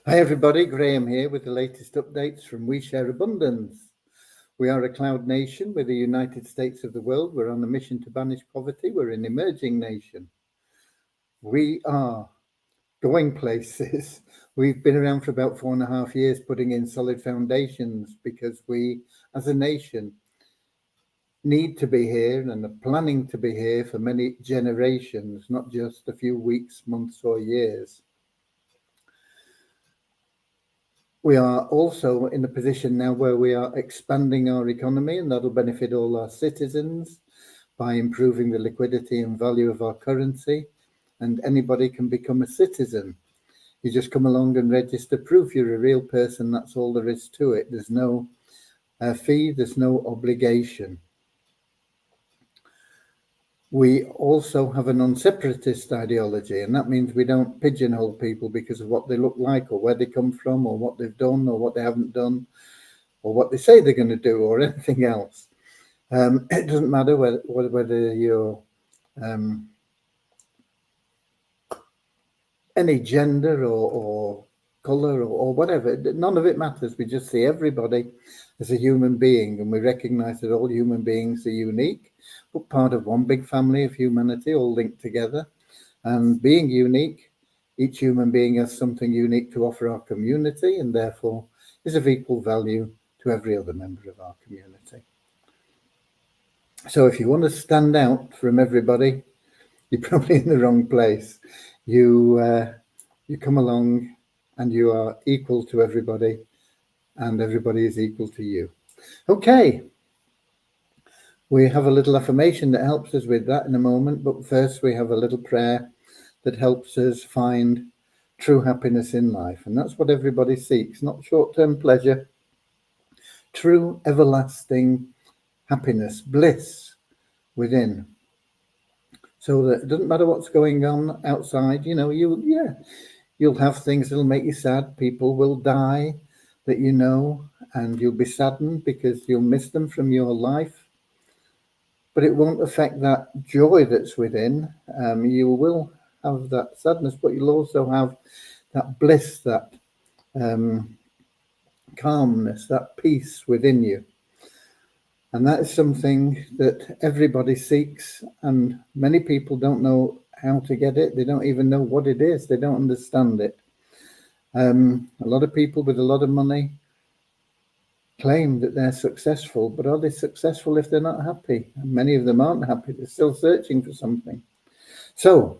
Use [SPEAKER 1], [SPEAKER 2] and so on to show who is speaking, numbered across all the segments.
[SPEAKER 1] Hi everybody, Graham here with the latest updates from We Share Abundance. We are a cloud nation. We're the United States of the world. We're on a mission to banish poverty. We're an emerging nation. We are going places. We've been around for about 4.5 years putting in solid foundations because we as a nation need to be here and are planning to be here for many generations, not just a few weeks, months or years. We are also in a position now where we are expanding our economy, and that'll benefit all our citizens by improving the liquidity and value of our currency. And anybody can become a citizen. You just come along and register, proof you're a real person. That's all there is to it. There's no fee, there's no obligation. We also have a non-separatist ideology, and that means we don't pigeonhole people because of what they look like or where they come from or what they've done or what they haven't done or what they say they're going to do or anything else. It doesn't matter whether you're any gender or colour or whatever. None of it matters. We just see everybody as a human being, and we recognise that all human beings are unique, but part of one big family of humanity, all linked together. And being unique, each human being has something unique to offer our community, and therefore is of equal value to every other member of our community. So if you want to stand out from everybody, you're probably in the wrong place. You come along and you are equal to everybody, and everybody is equal to you. Okay. We have a little affirmation that helps us with that in a moment, but first we have a little prayer that helps us find true happiness in life. And that's what everybody seeks, not short-term pleasure, true everlasting happiness, bliss within. So that it doesn't matter what's going on outside, you'll have things that'll make you sad. People will die that you know, and you'll be saddened because you'll miss them from your life. But it won't affect that joy that's within. You will have that sadness, but you'll also have that bliss, that calmness, that peace within you. And that is something that everybody seeks, and many people don't know how to get it. They don't even know what it is. They don't understand it. A lot of people with a lot of money claim that they're successful, but are they successful if they're not happy? And many of them aren't happy. They're still searching for something. So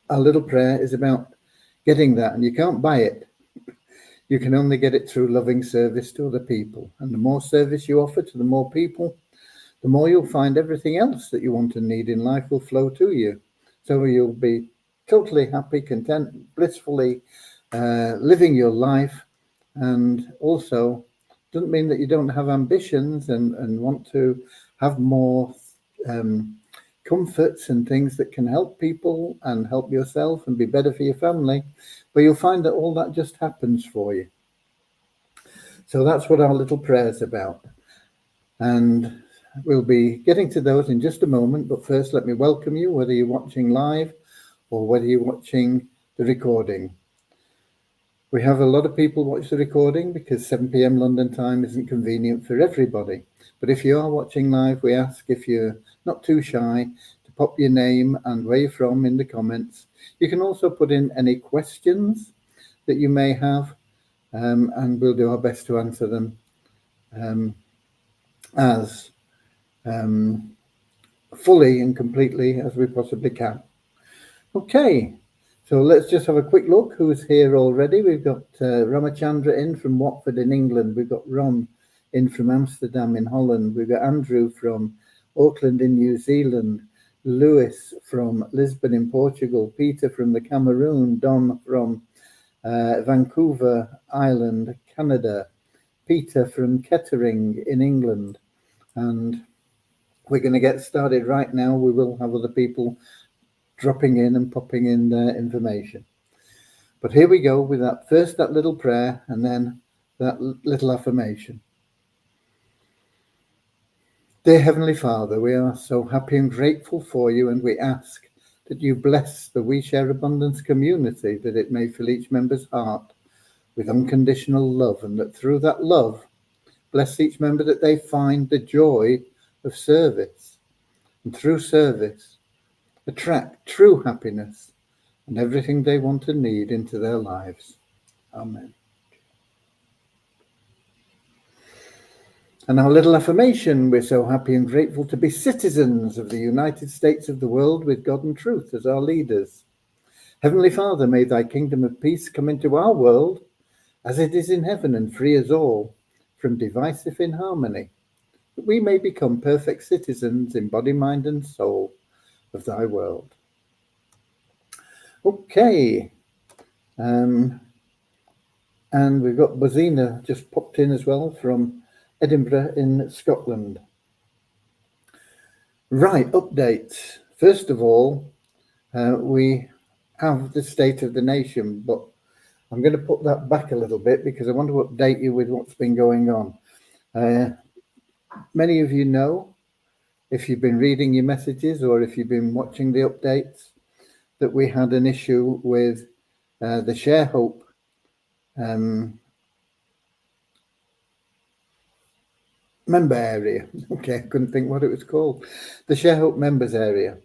[SPEAKER 1] our little prayer is about getting that, and you can't buy it. You can only get it through loving service to other people. And the more service you offer to the more people, the more you'll find everything else that you want and need in life will flow to you. So you'll be totally happy, content, blissfully living your life. And also doesn't mean that you don't have ambitions and want to have more comforts and things that can help people and help yourself and be better for your family. But you'll find that all that just happens for you. So that's what our little prayer is about. And we'll be getting to those in just a moment. But first, let me welcome you, whether you're watching live or whether you're watching the recording. We have a lot of people watch the recording because 7 p.m. London time isn't convenient for everybody. But if you are watching live, we ask, if you're not too shy, to pop your name and where you're from in the comments. You can also put in any questions that you may have, and we'll do our best to answer them as fully and completely as we possibly can. Okay. So let's just have a quick look who's here already. We've got Ramachandra in from Watford in England. We've got Ron in from Amsterdam in Holland. We've got Andrew from Auckland in New Zealand. Lewis from Lisbon in Portugal. Peter from the Cameroon. Don from Vancouver Island, Canada. Peter from Kettering in England. And we're going to get started right now. We will have other people dropping in and popping in their information. But here we go with that little prayer and then that little affirmation. Dear Heavenly Father, we are so happy and grateful for you, and we ask that you bless the We Share Abundance community, that it may fill each member's heart with unconditional love, and that through that love, bless each member that they find the joy of service, and through service, attract true happiness and everything they want and need into their lives. Amen. And our little affirmation: we're so happy and grateful to be citizens of the United States of the world with God and truth as our leaders. Heavenly Father, may thy kingdom of peace come into our world as it is in heaven, and free us all from divisive inharmony, that we may become perfect citizens in body, mind and soul of thy world. Okay. And we've got Bozina just popped in as well from Edinburgh in Scotland. Right, updates. First of all, we have the State of the Nation, but I'm going to put that back a little bit because I want to update you with what's been going on. Many of you know, if you've been reading your messages or if you've been watching the updates, that we had an issue with the Share Hope member area. Okay, I couldn't think what it was called. The Share Hope members area.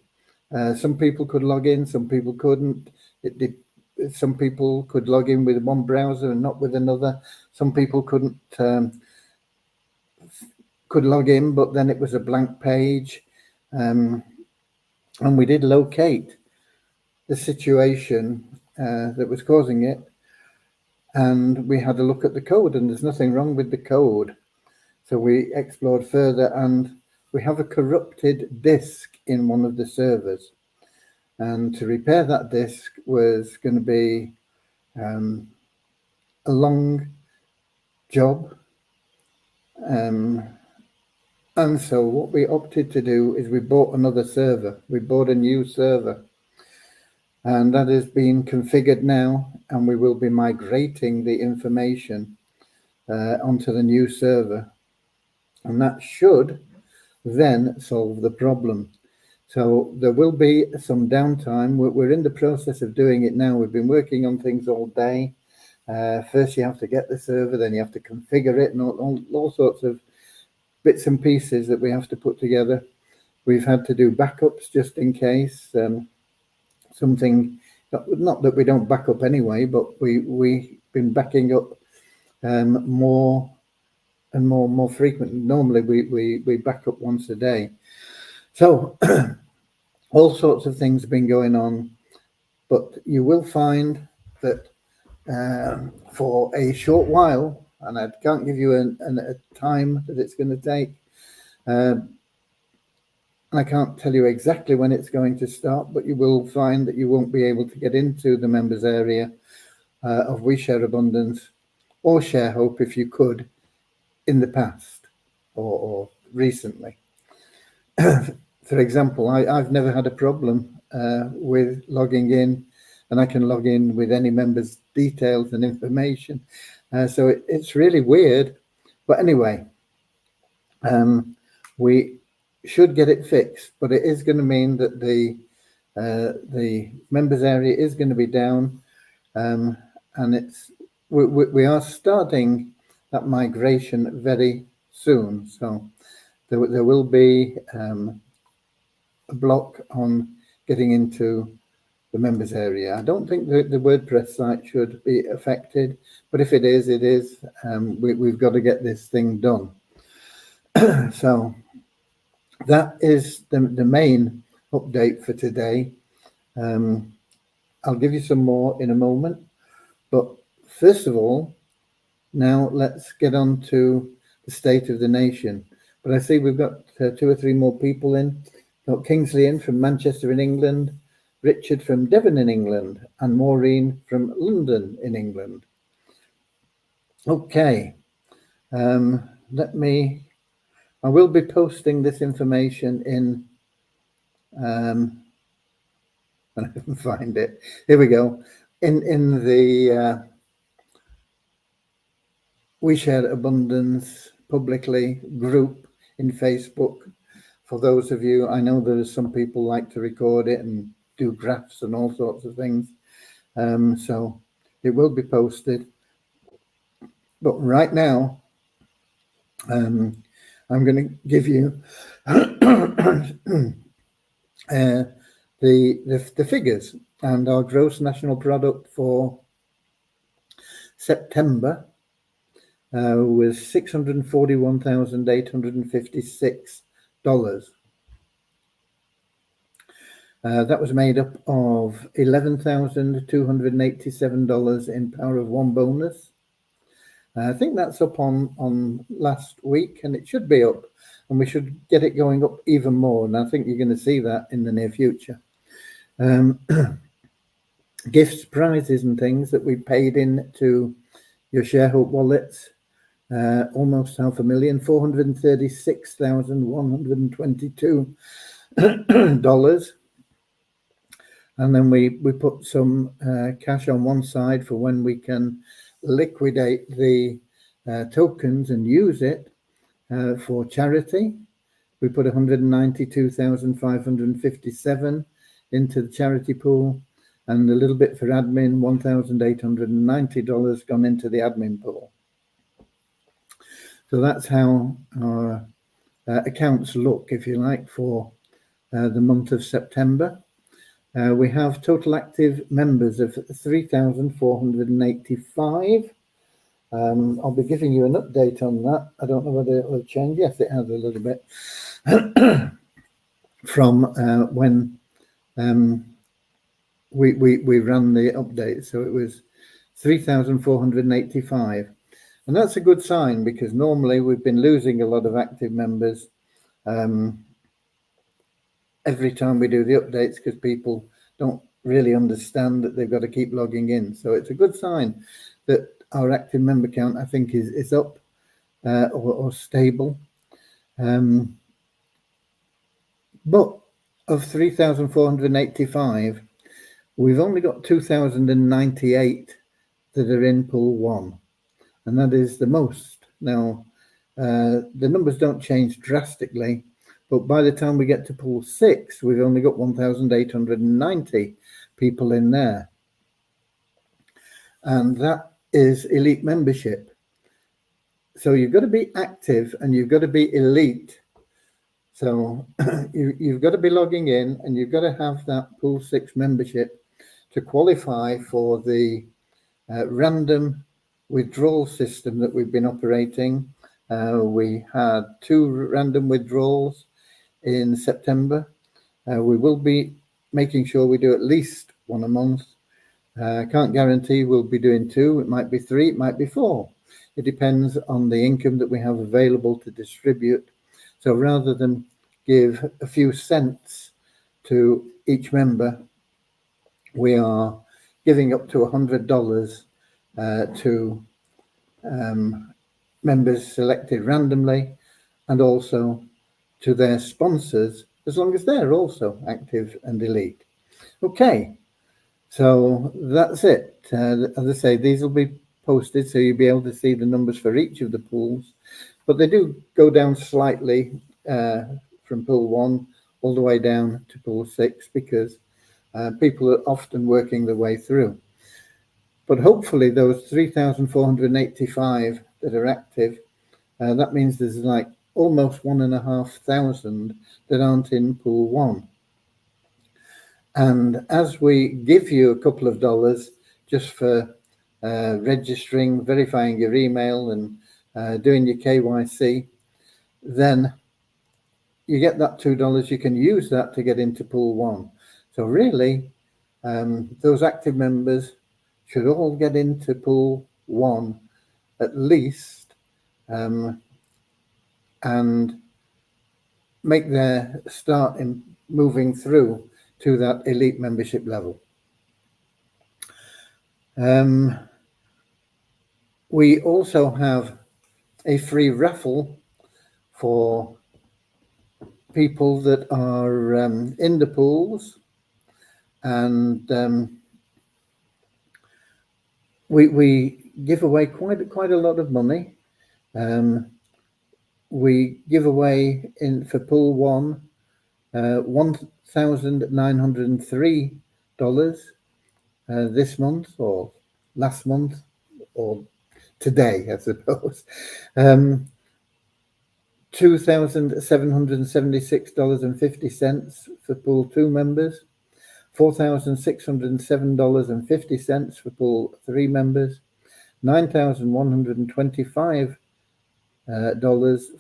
[SPEAKER 1] Some people could log in, some people couldn't. Some people could log in with one browser and not with another. Some people couldn't could log in, but then it was a blank page. And we did locate the situation that was causing it. And we had a look at the code, and there's nothing wrong with the code. So we explored further, and we have a corrupted disk in one of the servers. And to repair that disk was going to be a long job. And so what we opted to do is we bought another server. We bought a new server. And that is being configured now, and we will be migrating the information onto the new server. And that should then solve the problem. So there will be some downtime. We're in the process of doing it now. We've been working on things all day. First you have to get the server, then you have to configure it, and all sorts of bits and pieces that we have to put together. We've had to do backups just in case something, not that we don't back up anyway, but we've been backing up more and more frequent. Normally we back up once a day. So all sorts of things have been going on, but you will find that for a short while, and I can't give you a time that it's going to take, and I can't tell you exactly when it's going to start, but you will find that you won't be able to get into the members area of We Share Abundance or Share Hope if you could in the past or recently. For example, I've never had a problem with logging in, and I can log in with any member's details and information. So it's really weird. But anyway, we should get it fixed, but it is going to mean that the members area is going to be down, and we are starting that migration very soon. So there will be a block on getting into the members area. I don't think the WordPress site should be affected, but if it is, it is. We've got to get this thing done. So that is the main update for today. I'll give you some more in a moment, but first of all, now let's get on to the State of the Nation. But I see we've got 2 or 3 more people in. We've got Kingsley in from Manchester in England, Richard from Devon in England, and Maureen from London in England. Okay, I will be posting this information in, and I can find it. Here we go. In the We Share Abundance publicly group in Facebook. For those of you, I know there's some people like to record it and do graphs and all sorts of things. So it will be posted. But right now, I'm going to give you the figures, and our gross national product for September was $641,856. That was made up of $11,287 in Power of One bonus. I think that's up on last week, and it should be up, and we should get it going up even more. And I think you're going to see that in the near future. Gifts, prizes, and things that we paid in to your ShareHope wallets. Almost $500,000, $436,122. And then we put some cash on one side for when we can liquidate the tokens and use it for charity. We put 192,557 into the charity pool, and a little bit for admin, $1,890 gone into the admin pool. So that's how our accounts look, if you like, for the month of September. We have total active members of 3,485. I'll be giving you an update on that. I don't know whether it will change. Yes, it has a little bit from when we ran the update. So it was 3,485. And that's a good sign, because normally we've been losing a lot of active members every time we do the updates, because people don't really understand that they've got to keep logging in. So it's a good sign that our active member count, I think, is up or stable. But of 3,485, we've only got 2,098 that are in pool 1. And that is the most. Now, the numbers don't change drastically, but by the time we get to pool 6, we've only got 1,890 people in there. And that is elite membership. So you've got to be active and you've got to be elite. So you've got to be logging in, and you've got to have that pool 6 membership to qualify for the random withdrawal system that we've been operating. We had 2 random withdrawals in September. We will be making sure we do at least 1 a month. I can't guarantee we'll be doing 2. It might be 3, it might be 4. It depends on the income that we have available to distribute. So rather than give a few cents to each member, we are giving up to $100 to members selected randomly, and also to their sponsors, as long as they're also active and elite. Okay, so that's it. As I say, these will be posted, so you'll be able to see the numbers for each of the pools, but they do go down slightly from pool 1 all the way down to pool 6, because people are often working their way through. But hopefully those 3,485 that are active, that means there's like almost 1,500 that aren't in pool 1. And as we give you a couple of dollars just for registering, verifying your email, and doing your KYC, then you get that $2. You can use that to get into pool 1. So really, those active members should all get into pool 1 at least, and make their start in moving through to that elite membership level. We also have a free raffle for people that are in the pools, and we give away quite a lot of money. We give away for pool 1 $1,903 this month or last month or today, I suppose. $2,776.50 for pool 2 members, $4,607.50 for pool 3 members, $9,125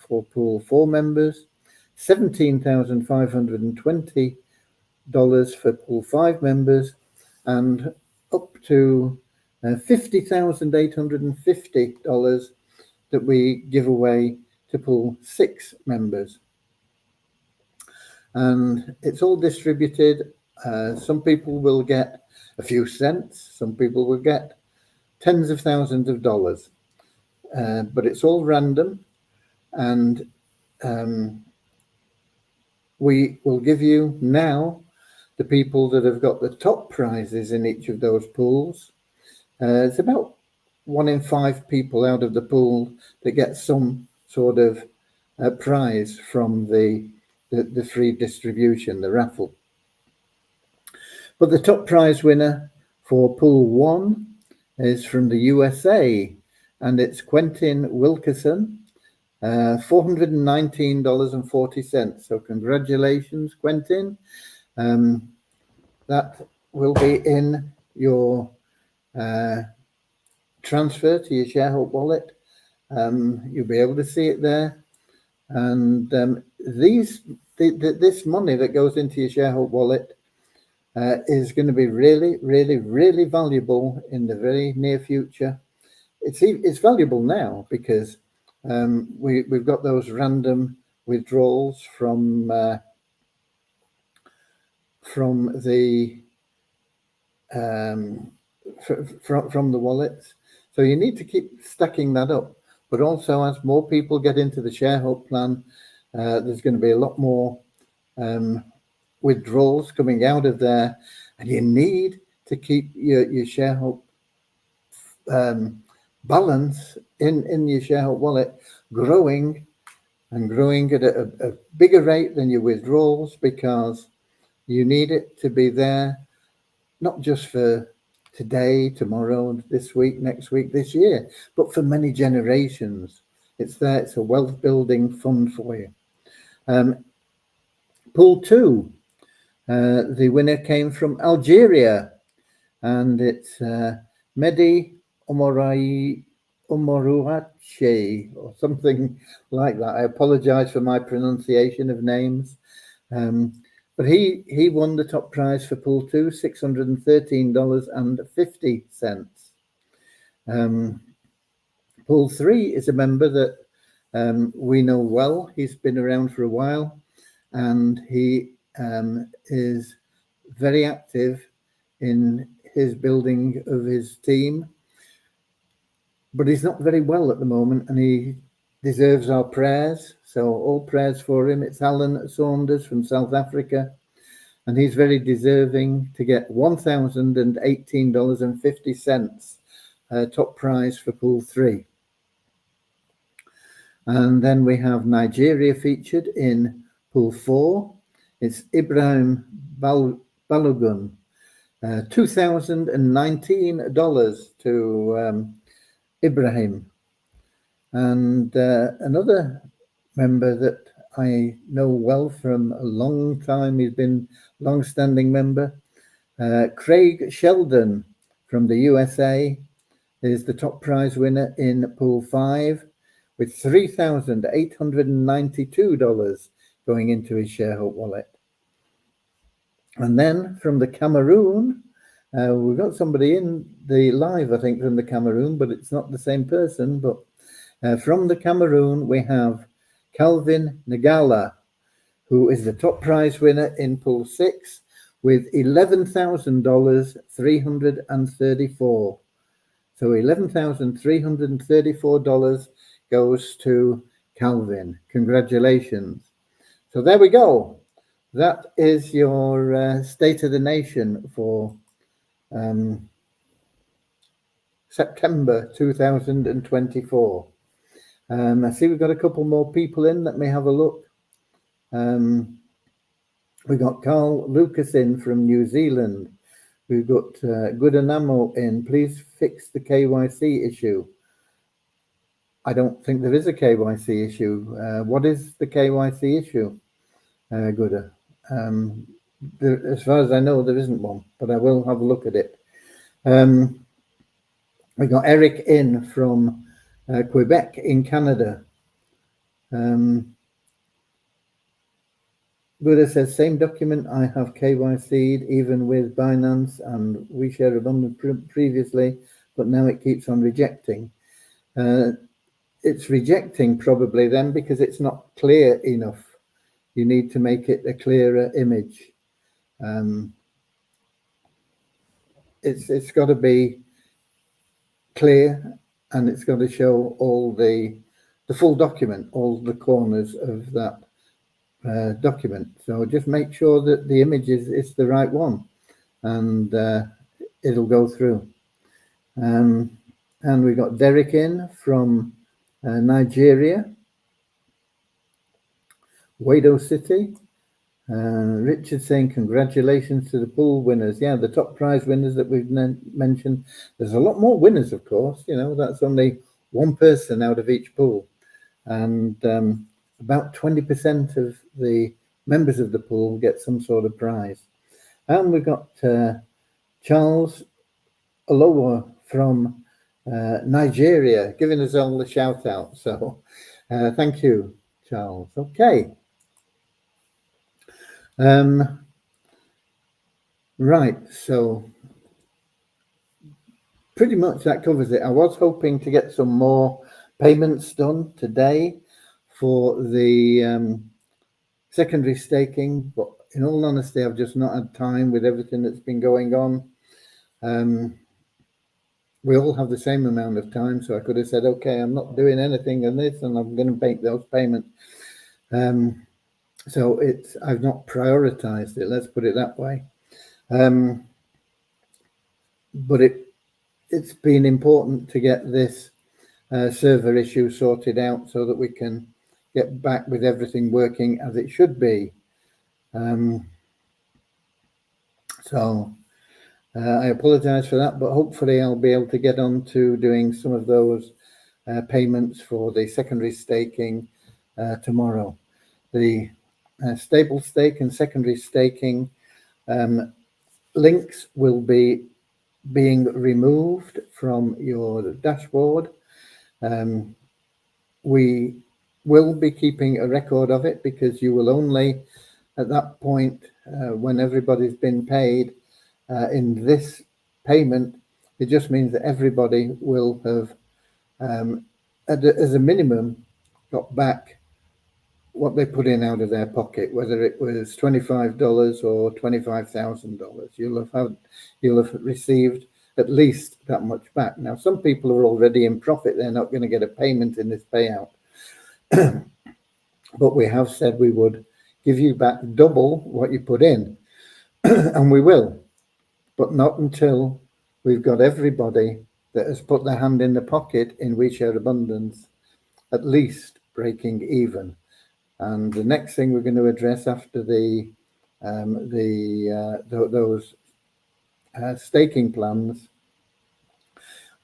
[SPEAKER 1] for pool 4 members, $17,520 for pool 5 members, and up to $50,850 that we give away to pool 6 members. And it's all distributed. Some people will get a few cents, some people will get tens of thousands of dollars, but it's all random. And we will give you now the people that have got the top prizes in each of those pools. It's about 1 in 5 people out of the pool that get some sort of prize from the free distribution, the raffle. But the top prize winner for pool 1 is from the USA, and it's Quentin Wilkerson, $419.40. So congratulations, Quentin. That will be in your transfer to your ShareHope wallet. You'll be able to see it there. And this money that goes into your ShareHope wallet is going to be really, really, really valuable in the very near future. It's valuable now because we've got those random withdrawals from the wallets. So you need to keep stacking that up. But also, as more people get into the ShareHope plan, there's going to be a lot more withdrawals coming out of there, and you need to keep your ShareHope balance in your ShareHope wallet growing and growing at a bigger rate than your withdrawals, because you need it to be there, not just for today, tomorrow, this week, next week, this year, but for many generations. It's there. It's a wealth building fund for you. Pool 2, the winner came from Algeria, and it's Mehdi Omoruache or something like that. I apologize for my pronunciation of names. But he won the top prize for pool 2, $613.50. Pool 3 is a member that we know well. He's been around for a while, and he is very active in his building of his team. But he's not very well at the moment, and he deserves our prayers. So all prayers for him. It's Alan Saunders from South Africa, and he's very deserving to get $1,018.50 top prize for pool 3. And then we have Nigeria featured in pool 4. It's Ibrahim Balogun, $2,019 to Ibrahim. And another member that I know well from a long time, he's been a long-standing member, Craig Sheldon from the USA is the top prize winner in pool 5 with $3,892 going into his ShareHope wallet. And then from the Cameroon, we've got somebody in the live, I think, from the Cameroon, but it's not the same person. But from the Cameroon, we have Calvin Nagala, who is the top prize winner in pool 6 with $11,334. So $11,334 goes to Calvin. Congratulations. So there we go. That is your State of the Nation for September 2024. I see we've got a couple more people in. Let me have a look. We got Carl Lucas in from New Zealand. We've got Goodanamo in. Please fix the KYC issue. I don't think there is a KYC issue. What is the KYC issue, Gooda? As far as I know, there isn't one, but I will have a look at it. We got Eric in from Quebec in Canada. Buddha says, same document I have KYC'd even with Binance and WeShare Abundant previously, but now it keeps on rejecting. It's rejecting probably then because it's not clear enough. You need to make it a clearer image. It's got to be clear, and it's got to show all the full document, all the corners of that document. So just make sure that the image is the right one, and it'll go through. And we got Derek in from Nigeria, Wado City. Richard saying congratulations to the pool winners. Yeah, the top prize winners that we've mentioned. There's a lot more winners, of course. You know, that's only one person out of each pool, and about 20% of the members of the pool get some sort of prize. And we've got Charles Alowa from Nigeria giving us all the shout out. So thank you, Charles. Okay. Right, so pretty much that covers it. I was hoping to get some more payments done today for the secondary staking, but in all honesty, I've just not had time with everything that's been going on. We all have the same amount of time, so I could have said, okay, I'm not doing anything on this and I'm going to make those payments. So I've not prioritized it, let's put it that way. But it's been important to get this server issue sorted out so that we can get back with everything working as it should be. So I apologize for that, but hopefully I'll be able to get on to doing some of those payments for the secondary staking tomorrow. The stable stake and secondary staking links will be being removed from your dashboard. We will be keeping a record of it because you will only, at that point, when everybody's been paid in this payment, it just means that everybody will have, as a minimum, got back what they put in out of their pocket, whether it was $25 or $25,000. You'll have received at least that much back. Now, some people are already in profit; they're not going to get a payment in this payout. But we have said we would give you back double what you put in, and we will, but not until we've got everybody that has put their hand in the pocket in WeShare Abundance at least breaking even. And the next thing we're going to address after those staking plans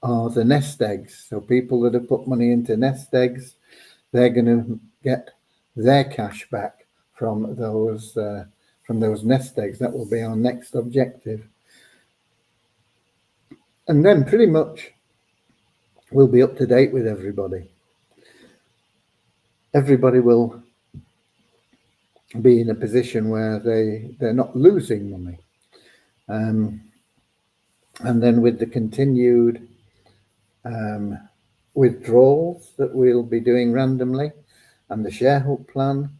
[SPEAKER 1] are the nest eggs. So people that have put money into nest eggs, they're going to get their cash back from those nest eggs. That will be our next objective. And then pretty much we'll be up to date with everybody. Everybody will be in a position where they're not losing money. And then with the continued withdrawals that we'll be doing randomly, and the Sharehook plan,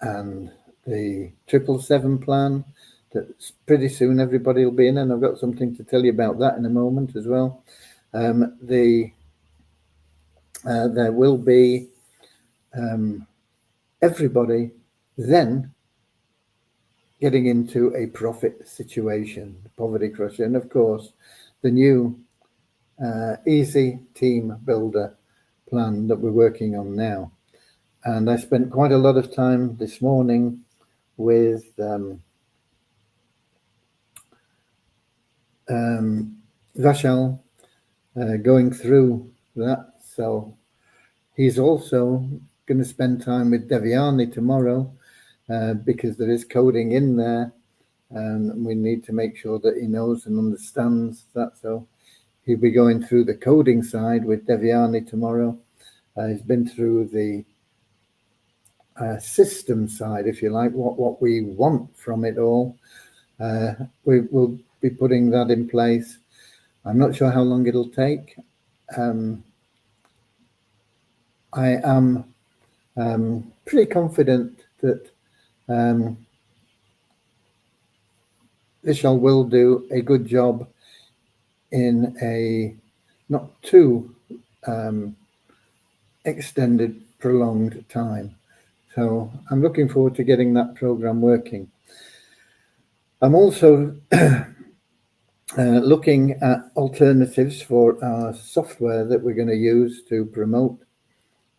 [SPEAKER 1] and the 777 plan, that pretty soon everybody will be in, and I've got something to tell you about that in a moment as well. There will be everybody then getting into a profit situation, Poverty Crusher, and of course the new Easy Team Builder plan that we're working on now. And I spent quite a lot of time this morning with Vashal going through that. So he's also going to spend time with Devyani tomorrow because there is coding in there, and we need to make sure that he knows and understands that. So he'll be going through the coding side with Devyani tomorrow. He's been through the system side, if you like, what we want from it all. We will be putting that in place. I'm not sure how long it'll take. I am pretty confident that Vishal will do a good job in a not too extended, prolonged time. So I'm looking forward to getting that program working. I'm also looking at alternatives for our software that we're going to use to promote,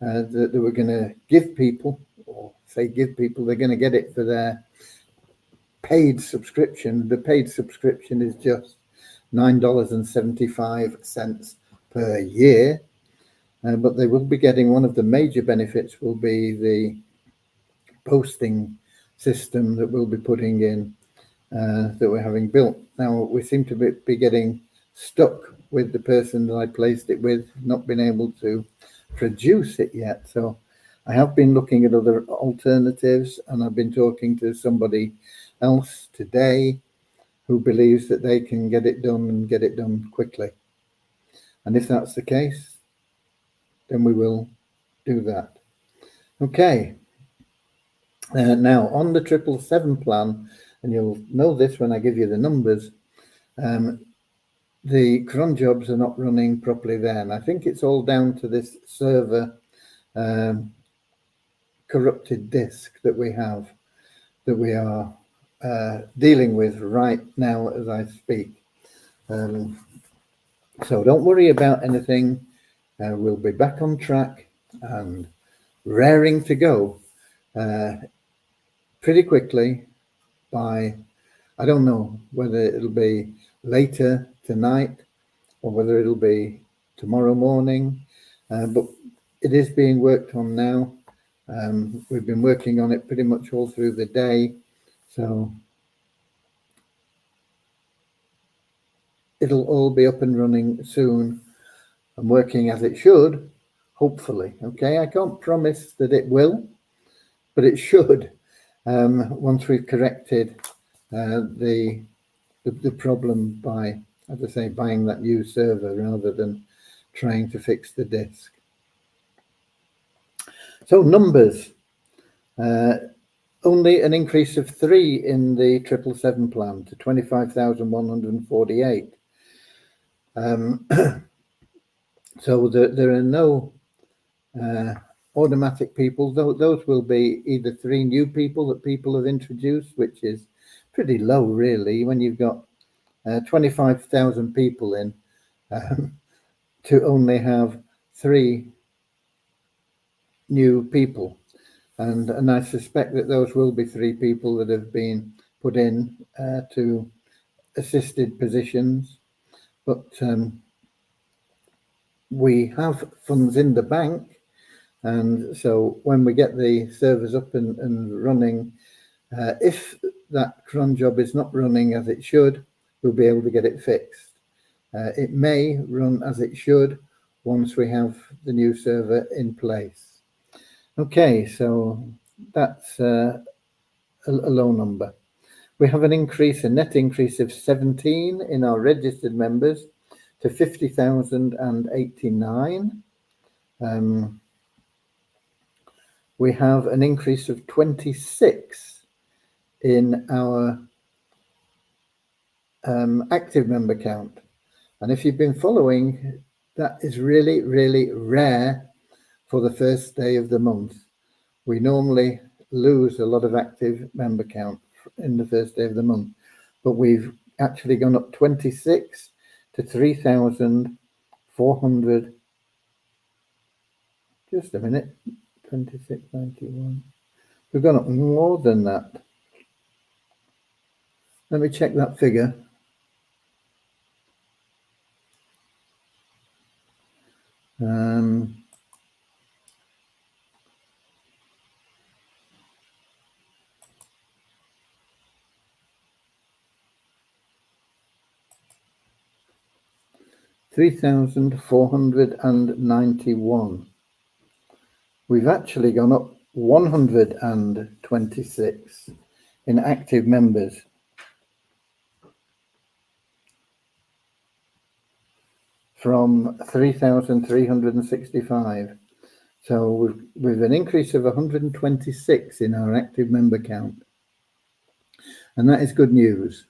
[SPEAKER 1] that we're going to give people, or say give people, they're going to get it for their paid subscription. The paid subscription is just $9.75 per year, but they will be getting one of the major benefits will be the posting system that we'll be putting in, that we're having built. Now, we seem to be getting stuck with the person that I placed it with, not been able to produce it yet. So I have been looking at other alternatives, and I've been talking to somebody else today who believes that they can get it done and get it done quickly. And if that's the case, then we will do that. Okay. Now, on the 777 plan, and you'll know this when I give you the numbers, the cron jobs are not running properly there. And I think it's all down to this server corrupted disk that we have, that we are dealing with right now as I speak. So don't worry about anything. We'll be back on track and raring to go pretty quickly by, I don't know whether it'll be later tonight or whether it'll be tomorrow morning, but it is being worked on now. We've been working on it pretty much all through the day, so it'll all be up and running soon and working as it should, hopefully. Okay, I can't promise that it will, but it should, once we've corrected the problem by, as I say, buying that new server rather than trying to fix the disk. So numbers, only an increase of 3 in the 777 plan to 25,148. So there are no automatic people. Those will be either 3 new people that people have introduced, which is pretty low really when you've got 25,000 people in, to only have 3 new people. And I suspect that those will be 3 people that have been put in to assisted positions. But we have funds in the bank, and so when we get the servers up and running, if that cron job is not running as it should, we'll be able to get it fixed. It may run as it should once we have the new server in place. Okay, so that's a low number. We have an increase, a net increase of 17 in our registered members to 50,089. We have an increase of 26 in our active member count. And if you've been following, that is really, really rare for the first day of the month. We normally lose a lot of active member count in the first day of the month, but we've actually gone up 26 to 3,400. Just a minute, 2691. We've gone up more than that. let me check that figure. Um, $3,491. We've actually gone up 126 in active members. From 3,365. So we've an increase of 126 in our active member count. And that is good news.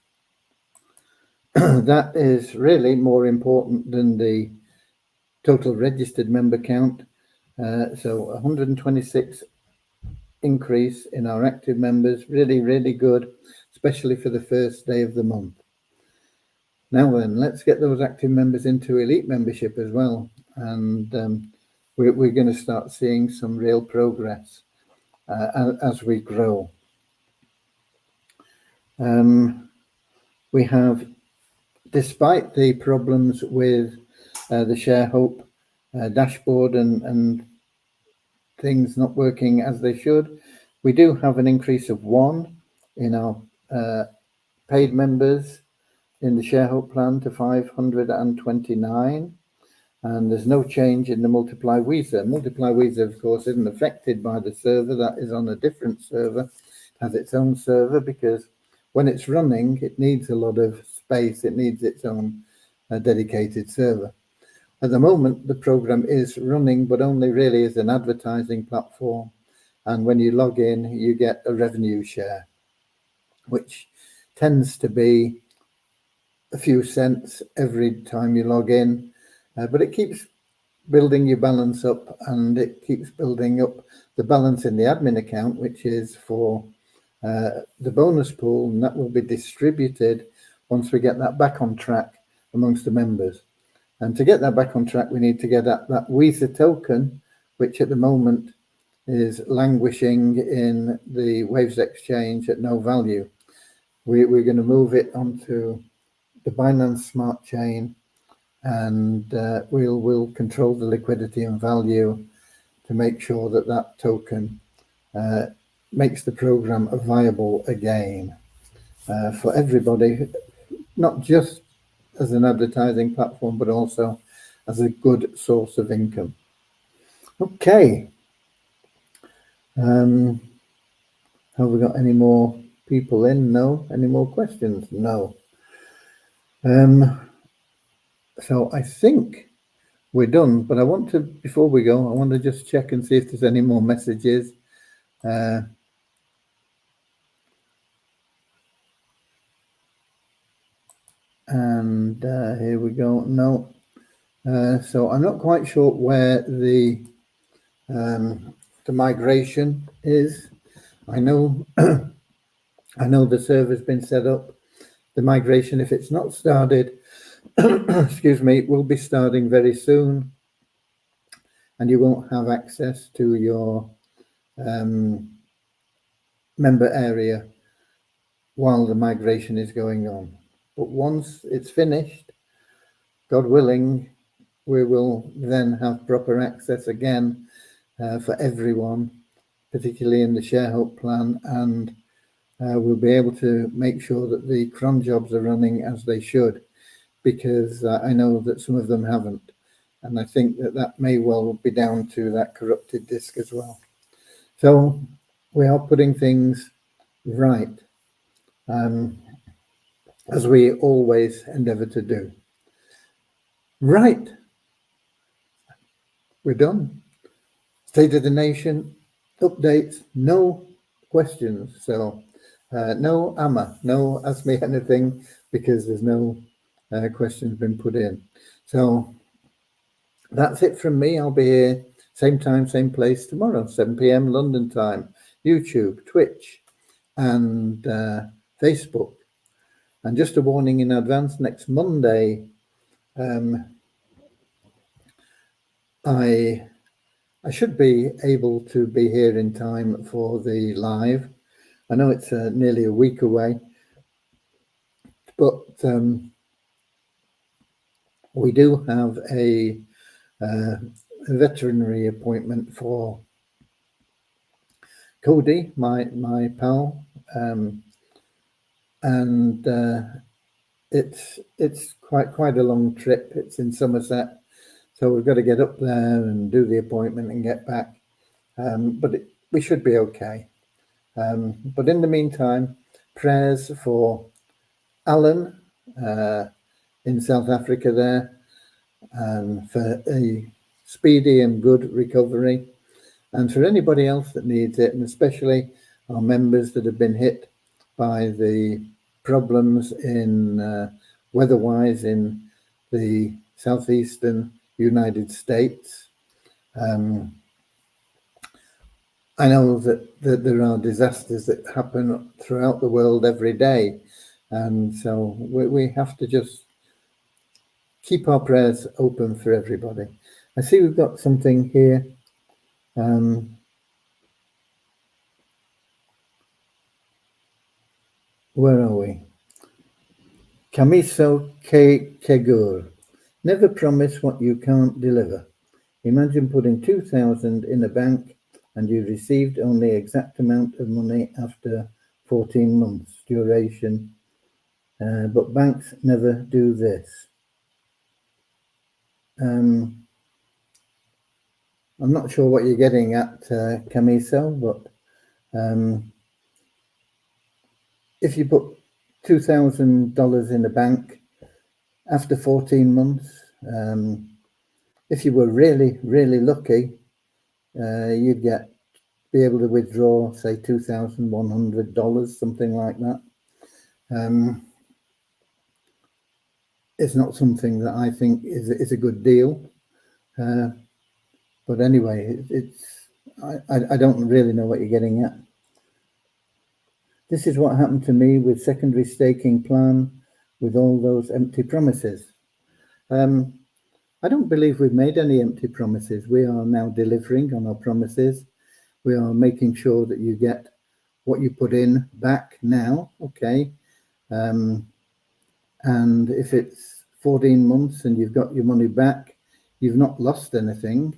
[SPEAKER 1] That is really more important than the total registered member count. So 126 increase in our active members, really, really good, especially for the first day of the month. Now then, let's get those active members into elite membership as well. And we're going to start seeing some real progress as we grow. We have, despite the problems with the ShareHope dashboard and things not working as they should, we do have an increase of 1 in our paid members in the ShareHope plan to 529, and there's no change in the Multiply Weezer. Multiply Weezer, of course, isn't affected by the server. That is on a different server. It has its own server because when it's running, it needs a lot of space. It needs its own dedicated server. At the moment, the program is running, but only really as an advertising platform. And when you log in, you get a revenue share, which tends to be a few cents every time you log in. But it keeps building your balance up, and it keeps building up the balance in the admin account, which is for the bonus pool, and that will be distributed once we get that back on track amongst the members. And to get that back on track, we need to get that Weezer token, which at the moment is languishing in the Waves exchange at no value. We're going to move it onto the Binance Smart Chain, and we'll control the liquidity and value to make sure that that token makes the program viable again for everybody, not just as an advertising platform, but also as a good source of income. Okay. Have we got any more people in? No. Any more questions? No. So I think we're done, but I want to, before we go, I want to just check and see if there's any more messages. And here we go. No. So I'm not quite sure where the migration is. I know I know the server's been set up. The migration, if it's not started, excuse me, will be starting very soon, and you won't have access to your member area while the migration is going on. But once it's finished, God willing, we will then have proper access again for everyone, particularly in the ShareHope plan, and we'll be able to make sure that the cron jobs are running as they should, because I know that some of them haven't, and I think that may well be down to that corrupted disk as well. So we are putting things right, as we always endeavor to do. Right, we're done. State of the Nation updates, no questions. So no Amma, no ask me anything, because there's no questions been put in. So that's it from me. I'll be here same time, same place tomorrow, 7 p.m. London time, YouTube, Twitch, and Facebook. And just a warning in advance, next Monday, I should be able to be here in time for the live. I know it's nearly a week away, But we do have a veterinary appointment for Cody, my pal, and it's quite a long trip. It's in Somerset, so we've got to get up there and do the appointment and get back. But we should be okay. But in the meantime, prayers for Alan in South Africa there, and for a speedy and good recovery, and for anybody else that needs it, and especially our members that have been hit by the problems in weather-wise in the southeastern United States. I know that there are disasters that happen throughout the world every day, and so we have to just keep our prayers open for everybody. I see we've got something here. Where are we? Kamiso Kegur. Never promise what you can't deliver. Imagine putting 2,000 in a bank and you received only exact amount of money after 14 months duration. But banks never do this. I'm not sure what you're getting at, Camiso, but if you put $2,000 in a bank after 14 months, if you were really, really lucky, you'd be able to withdraw, say, $2,100, something like that. It's not something that I think is a good deal. But anyway, I don't really know what you're getting at. This is what happened to me with secondary staking plan with all those empty promises. I don't believe we've made any empty promises. We are now delivering on our promises. We are making sure that you get what you put in back now, okay? And if it's 14 months and you've got your money back, you've not lost anything,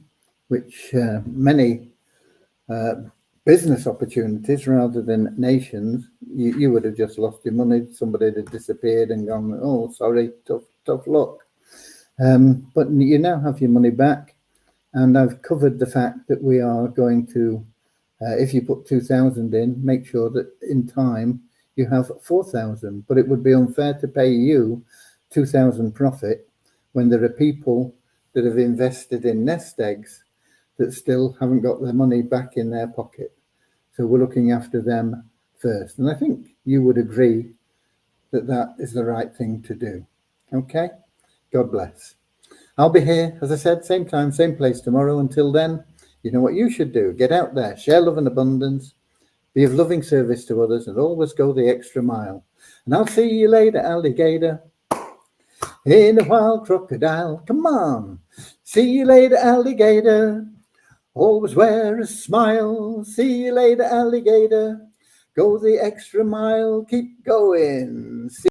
[SPEAKER 1] which many business opportunities rather than nations, you would have just lost your money. Somebody had disappeared and gone, oh, sorry, tough luck. But you now have your money back, and I've covered the fact that we are going to, if you put 2,000 in, make sure that in time you have 4,000. But it would be unfair to pay you 2,000 profit when there are people that have invested in nest eggs that still haven't got their money back in their pocket. So we're looking after them first. And I think you would agree that that is the right thing to do. Okay? God bless. I'll be here, as I said, same time, same place tomorrow. Until then, you know what you should do. Get out there, share love and abundance, be of loving service to others, and always go the extra mile. And I'll see you later, alligator. In a wild crocodile, come on. See you later, alligator. Always wear a smile. See you later, alligator. Go the extra mile. Keep going.